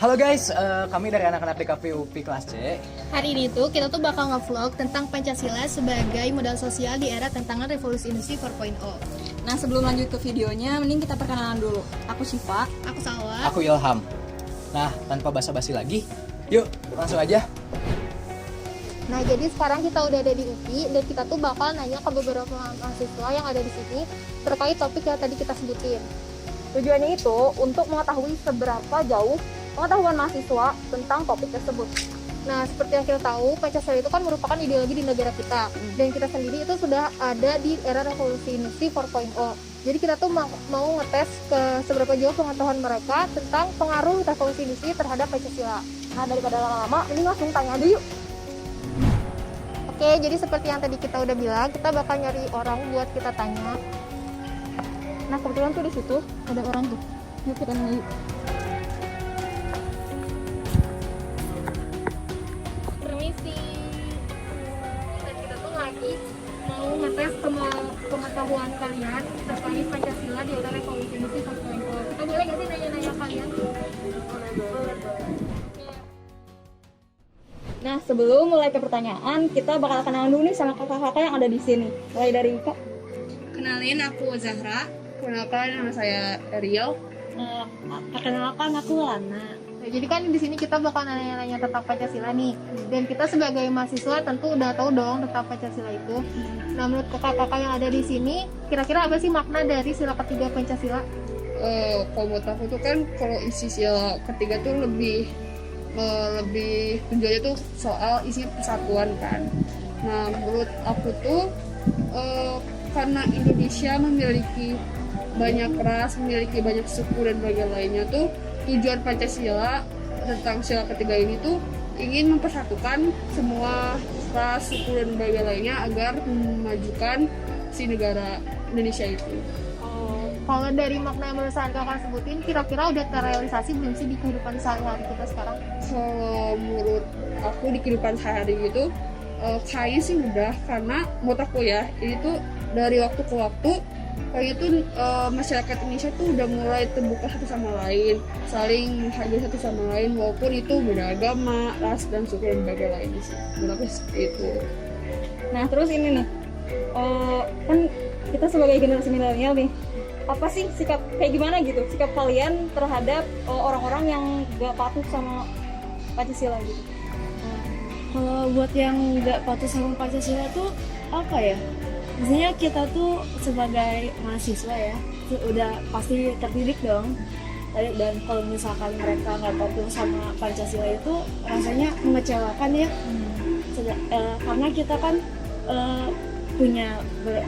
Halo guys, kami dari anak-anak DKV UPI kelas C. Hari ini tuh kita tuh bakal nge-vlog tentang Pancasila sebagai modal sosial di era tantangan revolusi industri 4.0. Nah, sebelum lanjut ke videonya, mending kita perkenalan dulu. Aku Syifa. Aku Salwa. Aku Ilham. Nah, tanpa basa-basi lagi, yuk langsung aja. Nah, jadi sekarang kita udah ada di UPI dan kita tuh bakal nanya ke beberapa mahasiswa yang ada di sini terkait topik yang tadi kita sebutin. Tujuannya itu untuk mengetahui seberapa jauh pengetahuan mahasiswa tentang topik tersebut. Nah, seperti yang kita tahu, Pancasila itu kan merupakan ideologi di negara kita. Dan kita sendiri itu sudah ada di era revolusi industri 4.0. Jadi kita tuh mau ngetes ke seberapa jauh pengetahuan mereka tentang pengaruh revolusi industri terhadap Pancasila. Nah, daripada lama-lama, ini langsung tanya aja yuk. Oke, jadi seperti yang tadi kita udah bilang, kita bakal nyari orang buat kita tanya. Nah, kebetulan tuh di situ ada orang tuh. Yuk kita nanya yuk. Permisi. Dan kita tuh lagi mau ngetes semua pengetahuan kalian terkait Pancasila di era revolusi industri 4.0. Kita boleh nggak sih nanya-nanya kalian? Nah, sebelum mulai ke pertanyaan, kita bakal kenalan dulu nih sama kakak-kakak yang ada di sini. Mulai dari Kak. Kenalin, aku Zahra. Kenalkan, nama saya Ariel. Perkenalkan, aku Lana. Nah, jadi kan di sini kita bakal nanya-nanya tentang Pancasila nih. Dan kita sebagai mahasiswa tentu udah tahu dong tentang Pancasila itu. Nah, menurut kakak-kakak yang ada di sini, kira-kira apa sih makna dari sila ketiga Pancasila? Kalau menurut aku tuh kan, kalau isi sila ketiga tuh lebih tujuannya tuh soal isi persatuan kan. Nah, menurut aku tuh karena Indonesia memiliki banyak ras, memiliki banyak suku dan bagian lainnya tuh, tujuan Pancasila tentang sila ketiga ini tuh ingin mempersatukan semua ras, suku dan bagian lainnya agar memajukan si negara Indonesia itu. Kalau dari makna yang barusan kakak sebutin, kira-kira udah terrealisasi belum sih di kehidupan sehari-hari kita sekarang? Kalau menurut aku di kehidupan sehari-hari gitu, kayaknya sih udah, karena menurut aku ya, ini tuh dari waktu ke waktu kayaknya tuh masyarakat Indonesia tuh udah mulai terbuka satu sama lain, saling menghargai satu sama lain walaupun itu beda agama, ras dan suku dan bagian lainnya sih. Menurut aku seperti itu. Nah, terus ini nih. Kan kita sebagai generasi milenial nih, apa sih sikap kayak gimana gitu sikap kalian terhadap orang-orang yang gak patuh sama Pancasila gitu? Kalau buat yang nggak patuh sama Pancasila tuh apa ya? Misalnya kita tuh sebagai mahasiswa ya, udah pasti terdidik dong. Dan kalau misalkan mereka nggak patuh sama Pancasila itu rasanya mengecewakan ya. Karena kita kan punya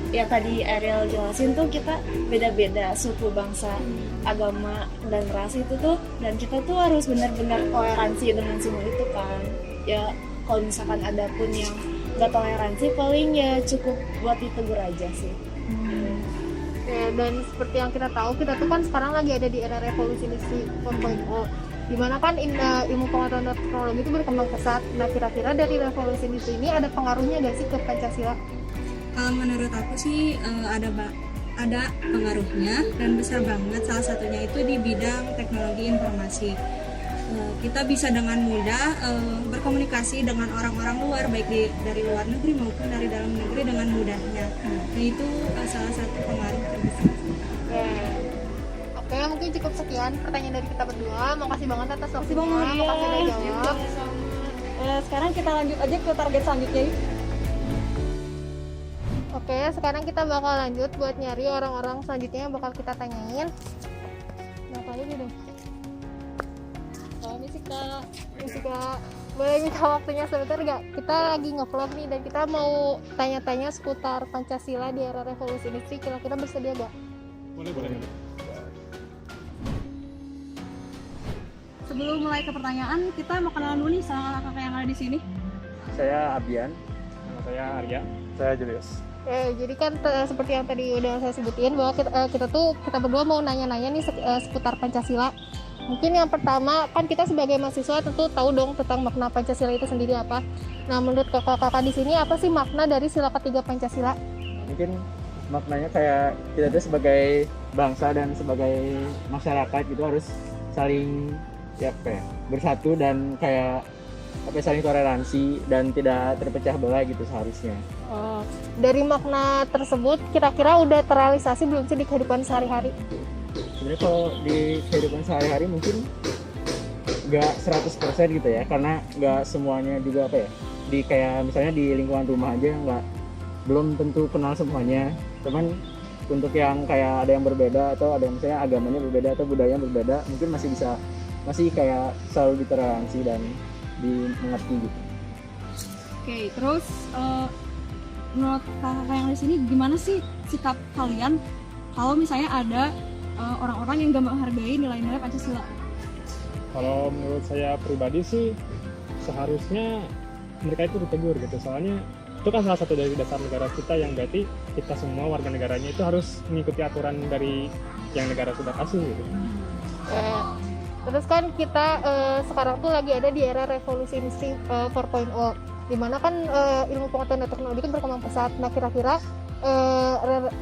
ya tadi Ariel jelasin tuh kita beda-beda suku, bangsa, agama dan ras itu tuh, dan kita tuh harus benar-benar toleransi dengan semua itu kan. Ya kalau misalkan ada pun yang nggak toleransi, paling ya cukup buat ditegur aja sih. Ya, dan seperti yang kita tahu, kita tuh kan sekarang lagi ada di era revolusi industri 4.0, dimana kan ilmu pengetahuan dan teknologi itu berkembang pesat. Nah, kira-kira dari revolusi industri ini ada pengaruhnya nggak sih ke Pancasila? Menurut aku sih ada pengaruhnya dan besar banget. Salah satunya itu di bidang teknologi informasi. Kita bisa dengan mudah berkomunikasi dengan orang-orang luar, baik dari luar negeri maupun dari dalam negeri dengan mudahnya. Nah, itu salah satu pengaruh terbesar. Oke, mungkin cukup sekian pertanyaan dari kita berdua. Makasih banget atas waktunya. banget, Makasih udah ya. jawab. Sekarang kita lanjut aja ke target selanjutnya yuk. Oke, sekarang kita bakal lanjut buat nyari orang-orang selanjutnya yang bakal kita tanyain. Nah, kali gitu. Misi Kak. Kak, boleh minta waktunya sebentar gak? Kita lagi nge-vlog nih dan kita mau tanya-tanya seputar Pancasila di era revolusi industri. Kira-kira bersedia gak? Boleh. Sebelum mulai ke pertanyaan, kita mau kenalan dulu nih sama kakak yang ada di sini. Saya Abian. Nama saya Arya. Saya Julius. Jadi kan seperti yang tadi udah saya sebutin bahwa kita berdua mau nanya-nanya nih seputar Pancasila. Mungkin yang pertama, kan kita sebagai mahasiswa tentu tahu dong tentang makna Pancasila itu sendiri apa. Nah, menurut kakak-kakak di sini apa sih makna dari sila ketiga Pancasila? Mungkin maknanya kayak kita tuh sebagai bangsa dan sebagai masyarakat itu harus saling ya apa ya, bersatu dan kayak apa ya, saling toleransi dan tidak terpecah belah gitu seharusnya. Dari makna tersebut kira-kira udah terrealisasi belum sih di kehidupan sehari-hari? Sebenarnya kalau di kehidupan sehari-hari mungkin nggak 100% gitu ya, karena nggak semuanya juga apa ya, di kayak misalnya di lingkungan rumah aja belum tentu kenal semuanya. Cuman untuk yang kayak ada yang berbeda atau ada yang misalnya agamanya berbeda atau budayanya berbeda, mungkin masih kayak selalu ditoleransi dan dimengerti gitu. Oke, terus menurut kakak yang di sini gimana sih sikap kalian kalau misalnya ada orang-orang yang gak menghargai nilai-nilai Pancasila? Kalau menurut saya pribadi sih seharusnya mereka itu ditegur gitu, soalnya itu kan salah satu dari dasar negara kita yang berarti kita semua warga negaranya itu harus mengikuti aturan dari yang negara sudah kasih gitu. Terus kan kita sekarang tuh lagi ada di era revolusi industri 4.0, dimana kan ilmu pengetahuan dan teknologi kan berkembang pesat. Nah kira-kira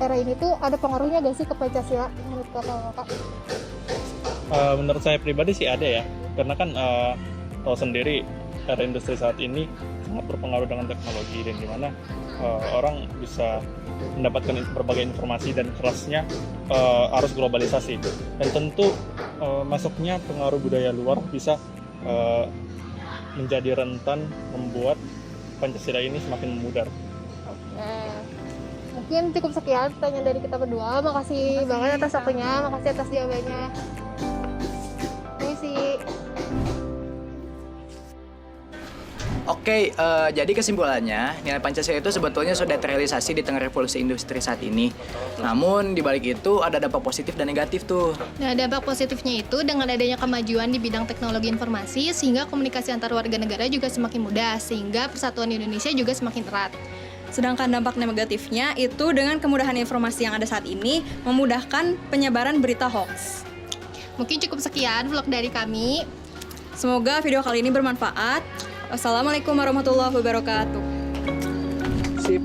era ini tuh ada pengaruhnya gak sih ke Pancasila menurut kakak? Menurut saya pribadi sih ada ya, karena kan tahu sendiri era industri saat ini sangat berpengaruh dengan teknologi dan dimana orang bisa mendapatkan berbagai informasi dan kerasnya arus globalisasi dan tentu masuknya pengaruh budaya luar bisa menjadi rentan membuat Pancasila ini semakin memudar. Mungkin cukup sekian pertanyaan dari kita berdua. Makasih banget atas waktunya, makasih atas jawabannya. Oke, jadi kesimpulannya nilai Pancasila itu sebetulnya sudah terrealisasi di tengah revolusi industri saat ini. Namun di balik itu ada dampak positif dan negatif tuh. Nah, dampak positifnya itu dengan adanya kemajuan di bidang teknologi informasi sehingga komunikasi antar warga negara juga semakin mudah sehingga persatuan Indonesia juga semakin erat. Sedangkan dampak negatifnya itu dengan kemudahan informasi yang ada saat ini memudahkan penyebaran berita hoax. Mungkin cukup sekian vlog dari kami. Semoga video kali ini bermanfaat. Wassalamualaikum warahmatullahi wabarakatuh. Sip.